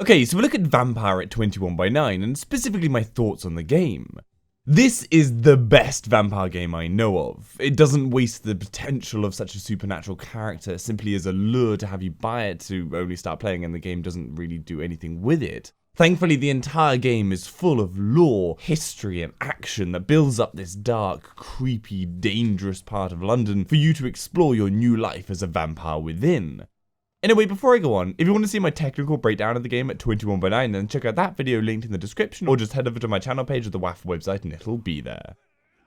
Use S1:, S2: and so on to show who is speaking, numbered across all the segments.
S1: Okay, so we look at Vampyr at 21 by 9, and specifically my thoughts on the game. This is the best Vampyr game I know of. It doesn't waste the potential of such a supernatural character simply as a lure to have you buy it to only start playing, and the game doesn't really do anything with it. Thankfully, the entire game is full of lore, history, and action that builds up this dark, creepy, dangerous part of London for you to explore your new life as a vampire within. Anyway, before I go on, if you want to see my technical breakdown of the game at 21 by 9, then check out that video linked in the description, or just head over to my channel page of the WAF website and it'll be there.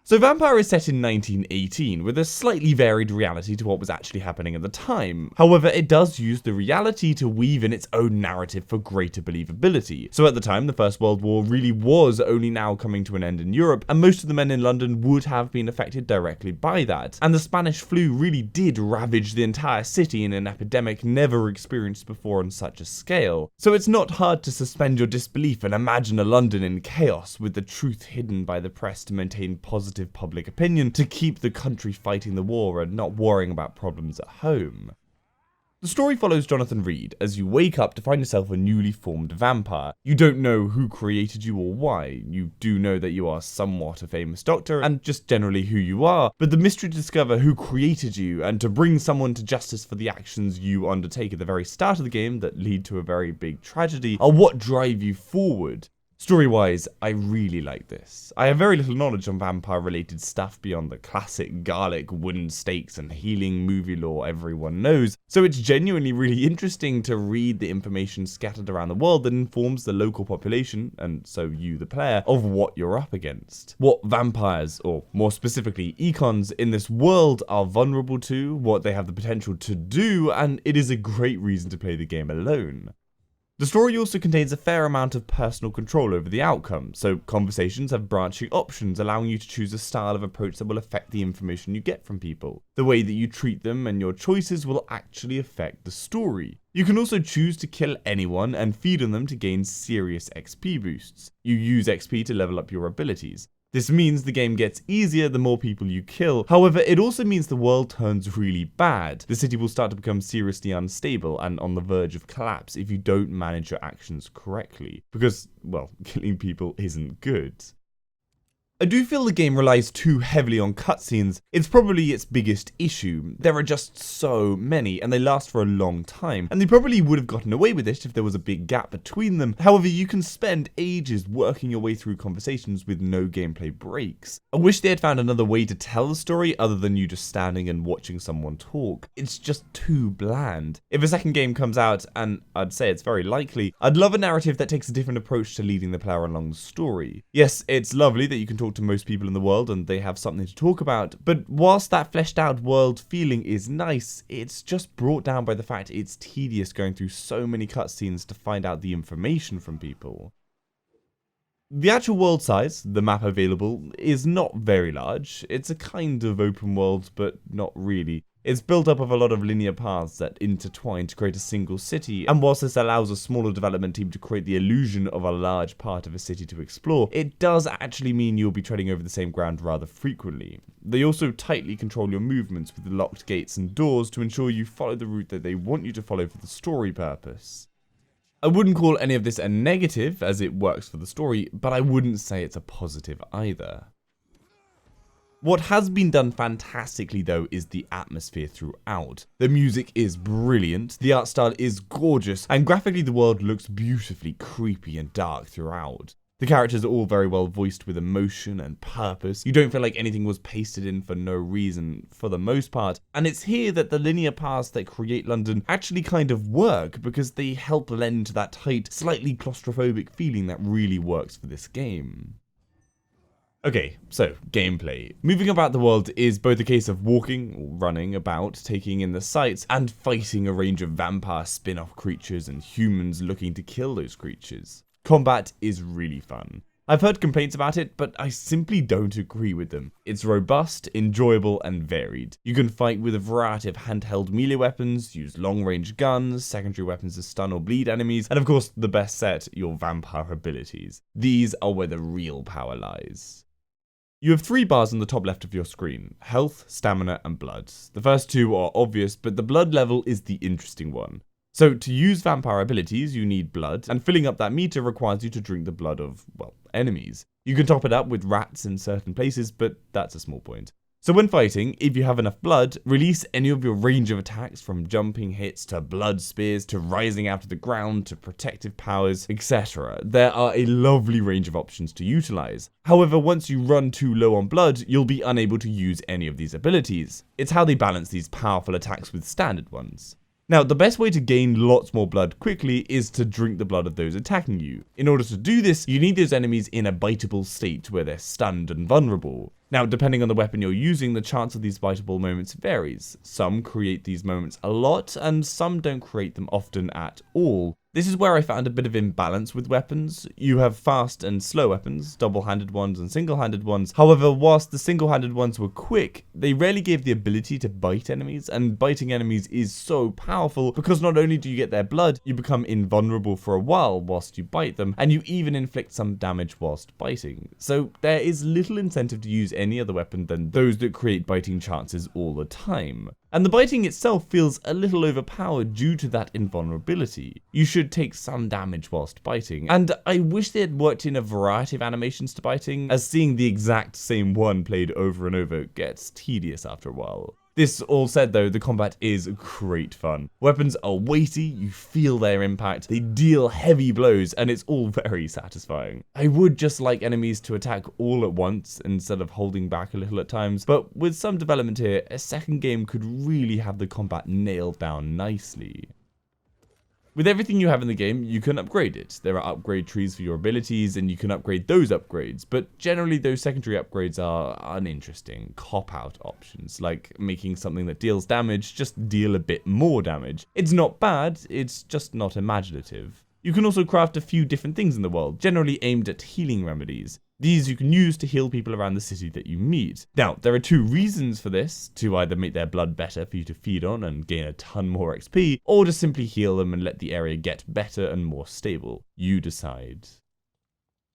S1: So Vampyr is set in 1918, with a slightly varied reality to what was actually happening at the time. However, it does use the reality to weave in its own narrative for greater believability. So at the time, the First World War really was only now coming to an end in Europe, and most of the men in London would have been affected directly by that. And the Spanish flu really did ravage the entire city in an epidemic never experienced before on such a scale. So it's not hard to suspend your disbelief and imagine a London in chaos, with the truth hidden by the press to maintain positive public opinion to keep the country fighting the war and not worrying about problems at home. The story follows Jonathan Reed as you wake up to find yourself a newly formed vampire. You don't know who created you or why. You do know that you are somewhat a famous doctor and just generally who you are, but the mystery to discover who created you and to bring someone to justice for the actions you undertake at the very start of the game that lead to a very big tragedy are what drive you forward. Story-wise, I really like this. I have very little knowledge on vampire-related stuff beyond the classic garlic, wooden stakes, and healing movie lore everyone knows, so it's genuinely really interesting to read the information scattered around the world that informs the local population, and so you the player, of what you're up against. What vampires, or more specifically econs, in this world are vulnerable to, what they have the potential to do, and it is a great reason to play the game alone. The story also contains a fair amount of personal control over the outcome, so conversations have branching options allowing you to choose a style of approach that will affect the information you get from people. The way that you treat them and your choices will actually affect the story. You can also choose to kill anyone and feed on them to gain serious XP boosts. You use XP to level up your abilities. This means the game gets easier the more people you kill, however it also means the world turns really bad. The city will start to become seriously unstable and on the verge of collapse if you don't manage your actions correctly, because, well, killing people isn't good. I do feel the game relies too heavily on cutscenes. It's probably its biggest issue. There are just so many, and they last for a long time, and they probably would have gotten away with it if there was a big gap between them. However, you can spend ages working your way through conversations with no gameplay breaks. I wish they had found another way to tell the story other than you just standing and watching someone talk. It's just too bland. If a second game comes out, and I'd say it's very likely, I'd love a narrative that takes a different approach to leading the player along the story. Yes, it's lovely that you can talk to most people in the world and they have something to talk about, but whilst that fleshed out world feeling is nice, it's just brought down by the fact it's tedious going through so many cutscenes to find out the information from people. The actual world size, the map available, is not very large. It's a kind of open world, but not really. It's built up of a lot of linear paths that intertwine to create a single city, and whilst this allows a smaller development team to create the illusion of a large part of a city to explore, it does actually mean you'll be treading over the same ground rather frequently. They also tightly control your movements with locked gates and doors to ensure you follow the route that they want you to follow for the story purpose. I wouldn't call any of this a negative, as it works for the story, but I wouldn't say it's a positive either. What has been done fantastically though is the atmosphere throughout. The music is brilliant, the art style is gorgeous, and graphically the world looks beautifully creepy and dark throughout. The characters are all very well voiced with emotion and purpose. You don't feel like anything was pasted in for no reason, for the most part. And it's here that the linear paths that create London actually kind of work, because they help lend to that tight, slightly claustrophobic feeling that really works for this game. Okay, so gameplay. Moving about the world is both a case of walking, or running about, taking in the sights, and fighting a range of vampire spin-off creatures and humans looking to kill those creatures. Combat is really fun. I've heard complaints about it, but I simply don't agree with them. It's robust, enjoyable, and varied. You can fight with a variety of handheld melee weapons, use long-range guns, secondary weapons to stun or bleed enemies, and of course, the best set, your vampire abilities. These are where the real power lies. You have 3 bars on the top left of your screen: health, stamina, and blood. The first 2 are obvious, but the blood level is the interesting one. So to use vampire abilities, you need blood, and filling up that meter requires you to drink the blood of, well, enemies. You can top it up with rats in certain places, but that's a small point. So when fighting, if you have enough blood, release any of your range of attacks, from jumping hits to blood spears to rising out of the ground to protective powers, etc. There are a lovely range of options to utilize. However, once you run too low on blood, you'll be unable to use any of these abilities. It's how they balance these powerful attacks with standard ones. Now, the best way to gain lots more blood quickly is to drink the blood of those attacking you. In order to do this, you need those enemies in a biteable state where they're stunned and vulnerable. Now, depending on the weapon you're using, the chance of these biteable moments varies. Some create these moments a lot, and some don't create them often at all. This is where I found a bit of imbalance with weapons. You have fast and slow weapons, double-handed ones and single-handed ones. However, whilst the single-handed ones were quick, they rarely gave the ability to bite enemies, and biting enemies is so powerful because not only do you get their blood, you become invulnerable for a while whilst you bite them, and you even inflict some damage whilst biting. So there is little incentive to use any other weapon than those that create biting chances all the time. And the biting itself feels a little overpowered due to that invulnerability. You should take some damage whilst biting, and I wish they had worked in a variety of animations to biting, as seeing the exact same one played over and over gets tedious after a while. This all said though, the combat is great fun. Weapons are weighty, you feel their impact, they deal heavy blows, and it's all very satisfying. I would just like enemies to attack all at once instead of holding back a little at times, but with some development here, a second game could really have the combat nailed down nicely. With everything you have in the game, you can upgrade it. There are upgrade trees for your abilities, and you can upgrade those upgrades, but generally those secondary upgrades are uninteresting, cop-out options, like making something that deals damage just deal a bit more damage. It's not bad, it's just not imaginative. You can also craft a few different things in the world, generally aimed at healing remedies. These you can use to heal people around the city that you meet. Now, there are two reasons for this: to either make their blood better for you to feed on and gain a ton more XP, or to simply heal them and let the area get better and more stable. You decide.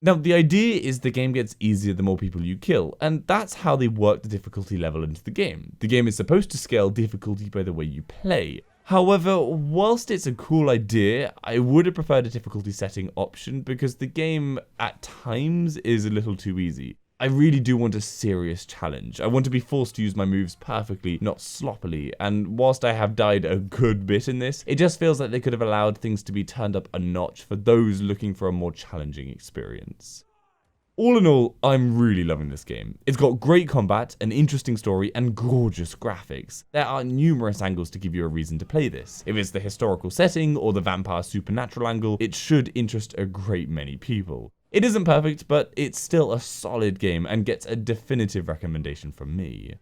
S1: Now, the idea is the game gets easier the more people you kill, and that's how they work the difficulty level into the game. The game is supposed to scale difficulty by the way you play. However, whilst it's a cool idea, I would have preferred a difficulty setting option because the game, at times, is a little too easy. I really do want a serious challenge. I want to be forced to use my moves perfectly, not sloppily, and whilst I have died a good bit in this, it just feels like they could have allowed things to be turned up a notch for those looking for a more challenging experience. All in all, I'm really loving this game. It's got great combat, an interesting story, and gorgeous graphics. There are numerous angles to give you a reason to play this. If it's the historical setting or the vampire supernatural angle, it should interest a great many people. It isn't perfect, but it's still a solid game and gets a definitive recommendation from me.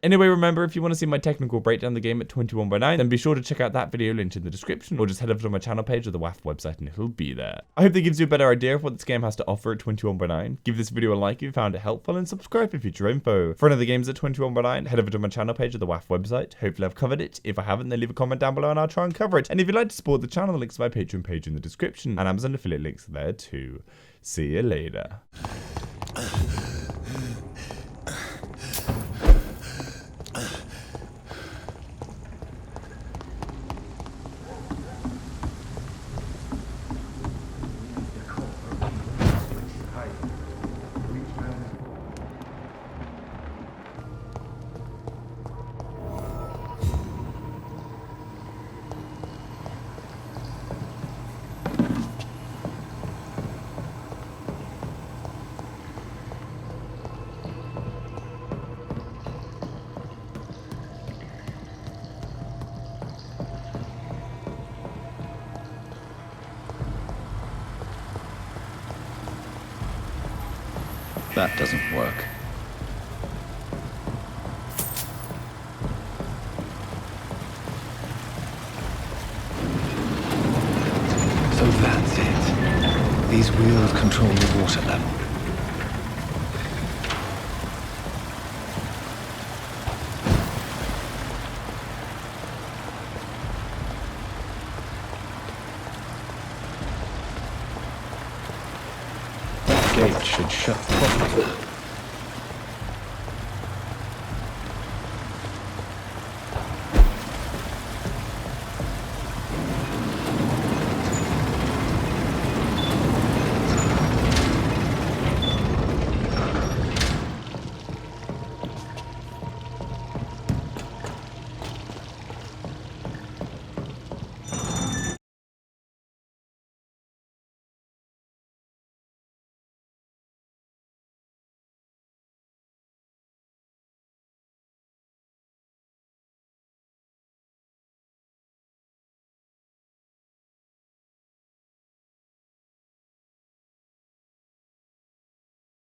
S1: Anyway, remember, if you want to see my technical breakdown of the game at 21/9, then be sure to check out that video linked in the description, or just head over to my channel page or the WAF website and it'll be there. I hope that gives you a better idea of what this game has to offer at 21/9. Give this video a like if you found it helpful, and subscribe for future info. For another games at 21/9, head over to my channel page or the WAF website. Hopefully I've covered it. If I haven't, then leave a comment down below and I'll try and cover it. And if you'd like to support the channel, the links to my Patreon page in the description, and Amazon affiliate links there too. See you later.
S2: That doesn't work. So that's it. These wheels control the water level. Gate should shut properly.